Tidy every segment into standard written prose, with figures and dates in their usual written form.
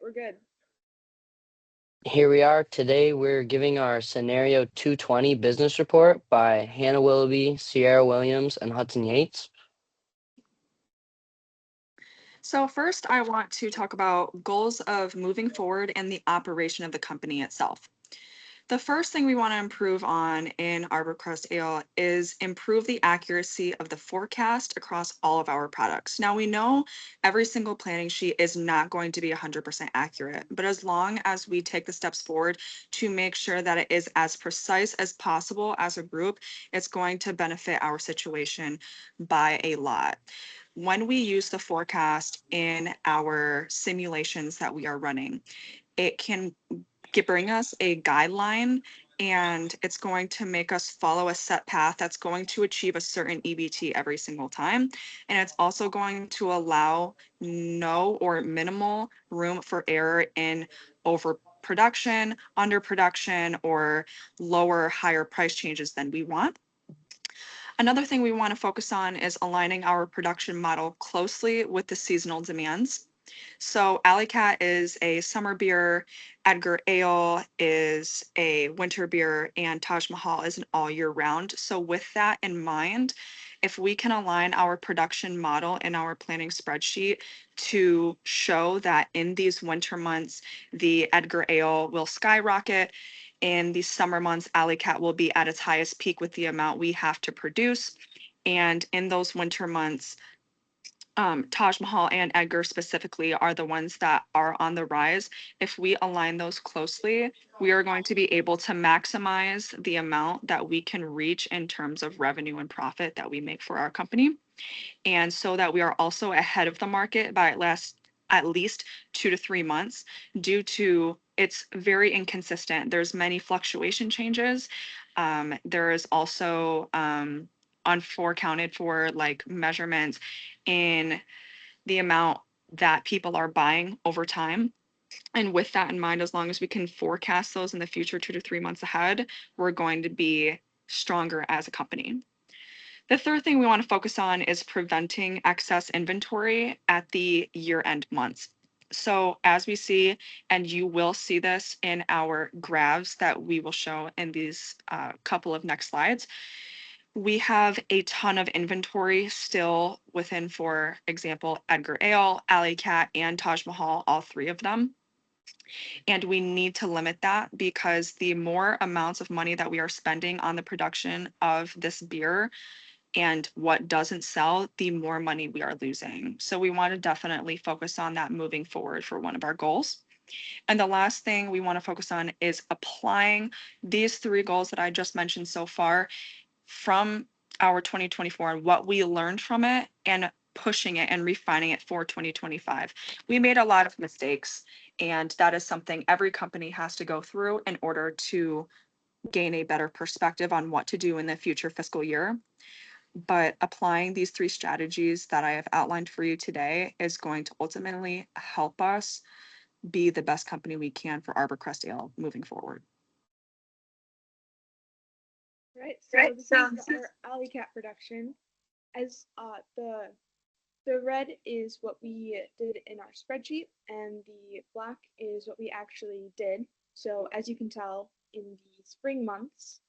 we're good. Here we are. Today we're giving our Scenario 220 business report by Hannah Willoughby, Sierra Williams, and Hudson Yates. So first, I want to talk about goals of moving forward and the operation of the company itself. The first thing we want to improve on in ArborCrest Ale is improve the accuracy of the forecast across all of our products. Now we know every single planning sheet is not going to be 100% accurate, but as long as we take the steps forward to make sure that it is as precise as possible as a group, it's going to benefit our situation by a lot. When we use the forecast in our simulations that we are running, it can bring us a guideline, and it's going to make us follow a set path that's going to achieve a certain EBT every single time. And it's also going to allow no or minimal room for error in overproduction, underproduction, or lower, higher price changes than we want. Another thing we want to focus on is aligning our production model closely with the seasonal demands. So Alley Cat is a summer beer, Edgar Ale is a winter beer, and Taj Mahal is an all year round. So with that in mind, if we can align our production model in our planning spreadsheet to show that in these winter months, the Edgar Ale will skyrocket. In the summer months, Alley Cat will be at its highest peak with the amount we have to produce. And in those winter months, Taj Mahal and Edgar specifically are the ones that are on the rise. If we align those closely, we are going to be able to maximize the amount that we can reach in terms of revenue and profit that we make for our company. And so that we are also ahead of the market by at least 2 to 3 months due to it's very inconsistent. There's many fluctuation changes. There is also unforecounted for like measurements in the amount that people are buying over time. And with that in mind, as long as we can forecast those in the future 2 to 3 months ahead, we're going to be stronger as a company. The third thing we want to focus on is preventing excess inventory at the year-end months. So as we see, and you will see this in our graphs that we will show in these couple of next slides, we have a ton of inventory still within, for example, Edgar Ale, Alley Cat, and Taj Mahal, all three of them. And we need to limit that because the more amounts of money that we are spending on the production of this beer and what doesn't sell, the more money we are losing. So we want to definitely focus on that moving forward for one of our goals. And the last thing we want to focus on is applying these three goals that I just mentioned so far from our 2024 and what we learned from it and pushing it and refining it for 2025. We made a lot of mistakes, and that is something every company has to go through in order to gain a better perspective on what to do in the future fiscal year. But applying these three strategies that I have outlined for you today is going to ultimately help us be the best company we can for ArborCrest Ale moving forward. Right, so this is our Alley Cat production. As the red is what we did in our spreadsheet, and the black is what we actually did. So as you can tell, in the spring months,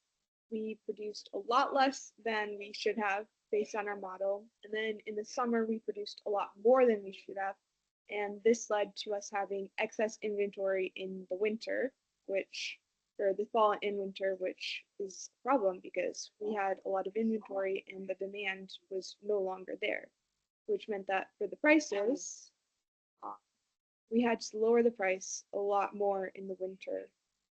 we produced a lot less than we should have based on our model. And then in the summer, we produced a lot more than we should have. And this led to us having excess inventory in the winter, or the fall and winter, which is a problem because we had a lot of inventory and the demand was no longer there, which meant that for the prices, we had to lower the price a lot more in the winter,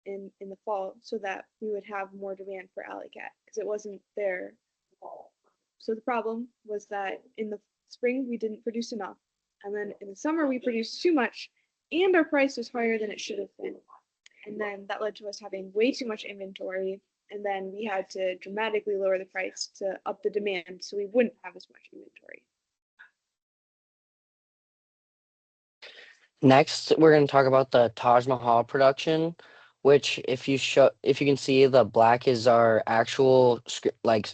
in the fall, so that we would have more demand for Alley Cat because it wasn't there. So the problem was that in the spring we didn't produce enough, and then in the summer we produced too much, and our price was higher than it should have been. And then that led to us having way too much inventory, and then we had to dramatically lower the price to up the demand so we wouldn't have as much inventory. Next, we're going to talk about the Taj Mahal production, which if you can see, the black is our actual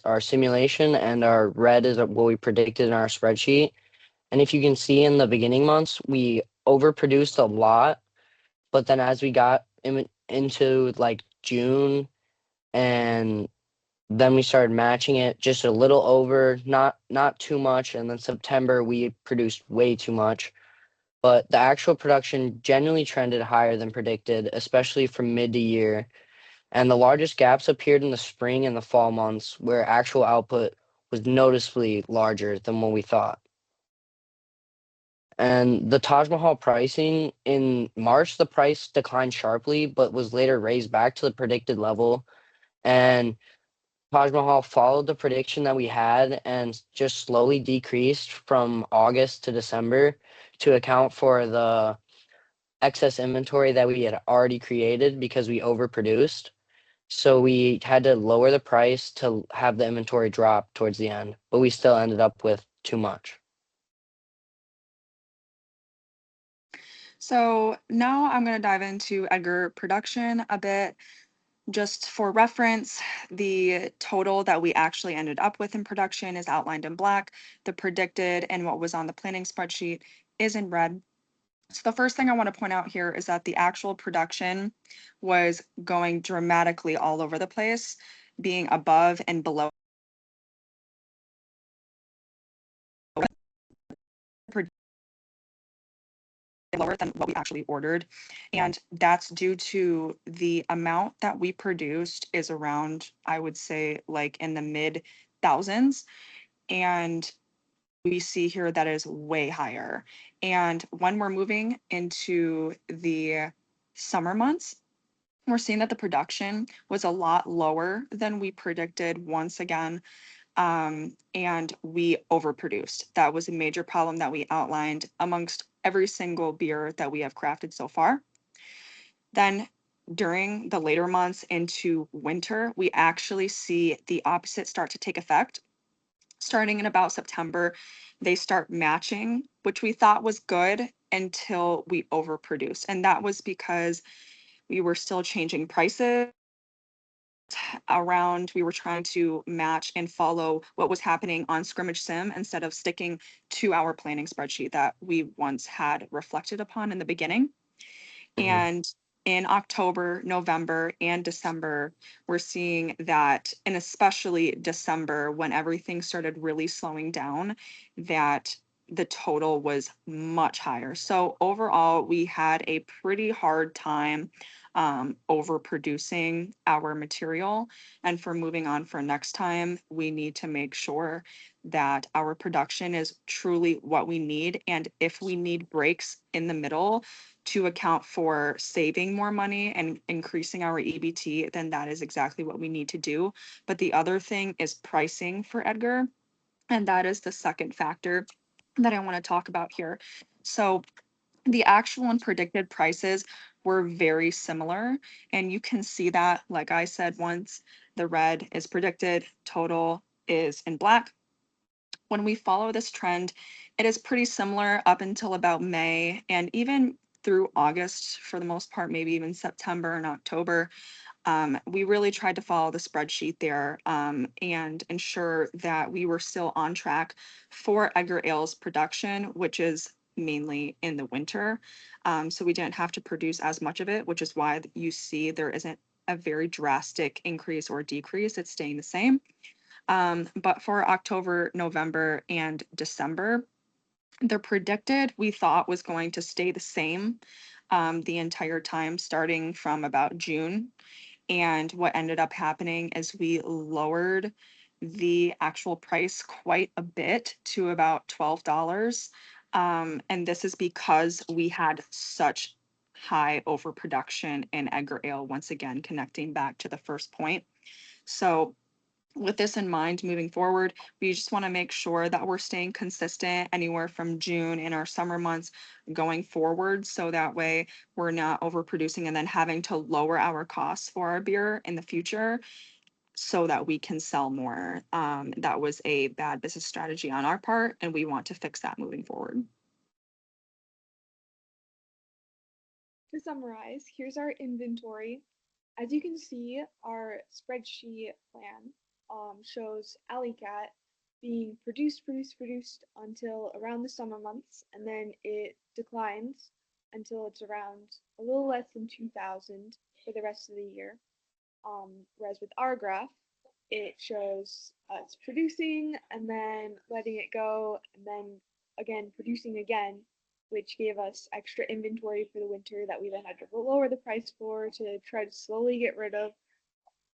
our simulation, and our red is what we predicted in our spreadsheet. And if you can see in the beginning months, we overproduced a lot But then as we got into like June, and then we started matching it just a little over, not too much. And then September we produced way too much. But the actual production generally trended higher than predicted, especially from mid to year. And the largest gaps appeared in the spring and the fall months, where actual output was noticeably larger than what we thought. And the Taj Mahal pricing in March, the price declined sharply, but was later raised back to the predicted level. And Taj Mahal followed the prediction that we had and just slowly decreased from August to December to account for the excess inventory that we had already created because we overproduced. So we had to lower the price to have the inventory drop towards the end, but we still ended up with too much. So now I'm going to dive into Edgar production a bit. Just for reference, the total that we actually ended up with in production is outlined in black. The predicted and what was on the planning spreadsheet is in red. So the first thing I want to point out here is that the actual production was going dramatically all over the place, being above and below lower than what we actually ordered. And that's due to the amount that we produced is around, I would say, like in the mid thousands. And we see here that is way higher. And when we're moving into the summer months, we're seeing that the production was a lot lower than we predicted once again. And we overproduced. That was a major problem that we outlined amongst every single beer that we have crafted so far. Then during the later months into winter, we actually see the opposite start to take effect. Starting in about September, they start matching, which we thought was good until we overproduced. And that was because we were still changing prices around. We were trying to match and follow what was happening on Scrimmage Sim instead of sticking to our planning spreadsheet that we once had reflected upon in the beginning. And in October, November, and December, we're seeing that, and especially December, when everything started really slowing down, that the total was much higher. So overall, we had a pretty hard time overproducing our material. And for moving on for next time, we need to make sure that our production is truly what we need. And if we need breaks in the middle to account for saving more money and increasing our EBT, then that is exactly what we need to do. But the other thing is pricing for Edgar. And that is the second factor that I want to talk about here. So the actual and predicted prices were very similar. And you can see that, like I said once, the red is predicted, total is in black. When we follow this trend, it is pretty similar up until about May and even through August for the most part, maybe even September and October. We really tried to follow the spreadsheet there and ensure that we were still on track for Edgar Ale's production, which is mainly in the winter. So we didn't have to produce as much of it, which is why you see there isn't a very drastic increase or decrease. It's staying the same. But for October, November, and December, the predicted we thought was going to stay the same the entire time, starting from about June. And what ended up happening is we lowered the actual price quite a bit to about $12. And this is because we had such high overproduction in Edgar Ale, once again, connecting back to the first point. So with this in mind, moving forward, we just want to make sure that we're staying consistent anywhere from June in our summer months going forward. So that way we're not overproducing and then having to lower our costs for our beer in the future so that we can sell more. That was a bad business strategy on our part, and we want to fix that moving forward. To summarize, here's our inventory. As you can see, our spreadsheet plan shows Alley Cat being produced until around the summer months, and then it declines until it's around a little less than 2,000 for the rest of the year. Whereas with our graph, it shows us producing and then letting it go and then again producing again, which gave us extra inventory for the winter that we then had to lower the price for to try to slowly get rid of.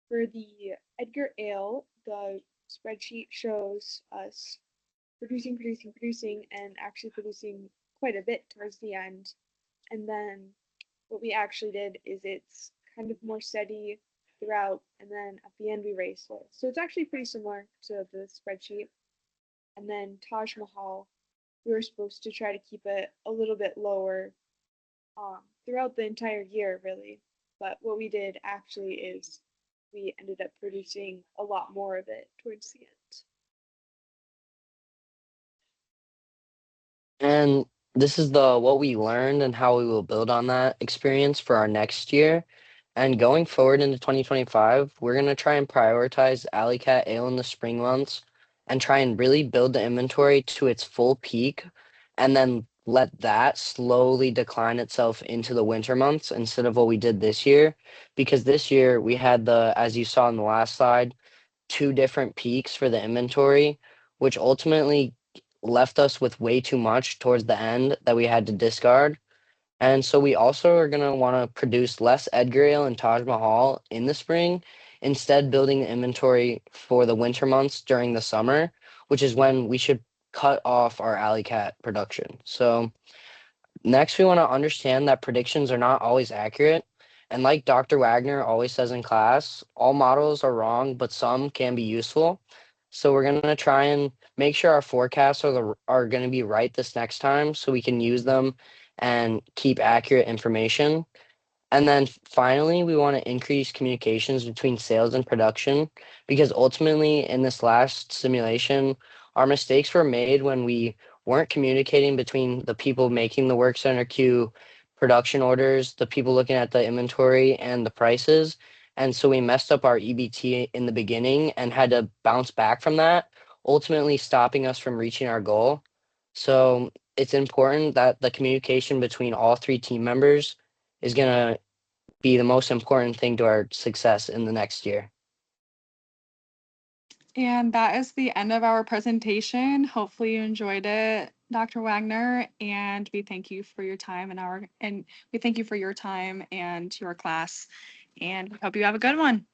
For the Edgar Ale, the spreadsheet shows us producing, and actually producing quite a bit towards the end. And then what we actually did is it's kind of more steady throughout, and then at the end we raised it. So it's actually pretty similar to the spreadsheet. And then Taj Mahal, we were supposed to try to keep it a little bit lower throughout the entire year, really. But what we did actually is we ended up producing a lot more of it towards the end. And this is the what we learned and how we will build on that experience for our next year. And going forward into 2025, we're going to try and prioritize Alley Cat Ale in the spring months and try and really build the inventory to its full peak and then let that slowly decline itself into the winter months instead of what we did this year. Because this year we had as you saw in the last slide, two different peaks for the inventory, which ultimately left us with way too much towards the end that we had to discard. And so we also are going to want to produce less Edgar Ale and Taj Mahal in the spring, instead building the inventory for the winter months during the summer, which is when we should cut off our Alley Cat production. So next, we want to understand that predictions are not always accurate. And like Dr. Wagner always says in class, all models are wrong, but some can be useful. So we're going to try and make sure our forecasts are going to be right this next time so we can use them and keep accurate information. And then finally, we want to increase communications between sales and production because ultimately, in this last simulation, our mistakes were made when we weren't communicating between the people making the work center queue production orders, the people looking at the inventory, and the prices. And so we messed up our EBT in the beginning and had to bounce back from that, ultimately stopping us from reaching our goal. So it's important that the communication between all three team members is going to be the most important thing to our success in the next year. And that is the end of our presentation. Hopefully you enjoyed it, Dr. Wagner, and we thank you for your time and we thank you for your time and your class, and we hope you have a good one.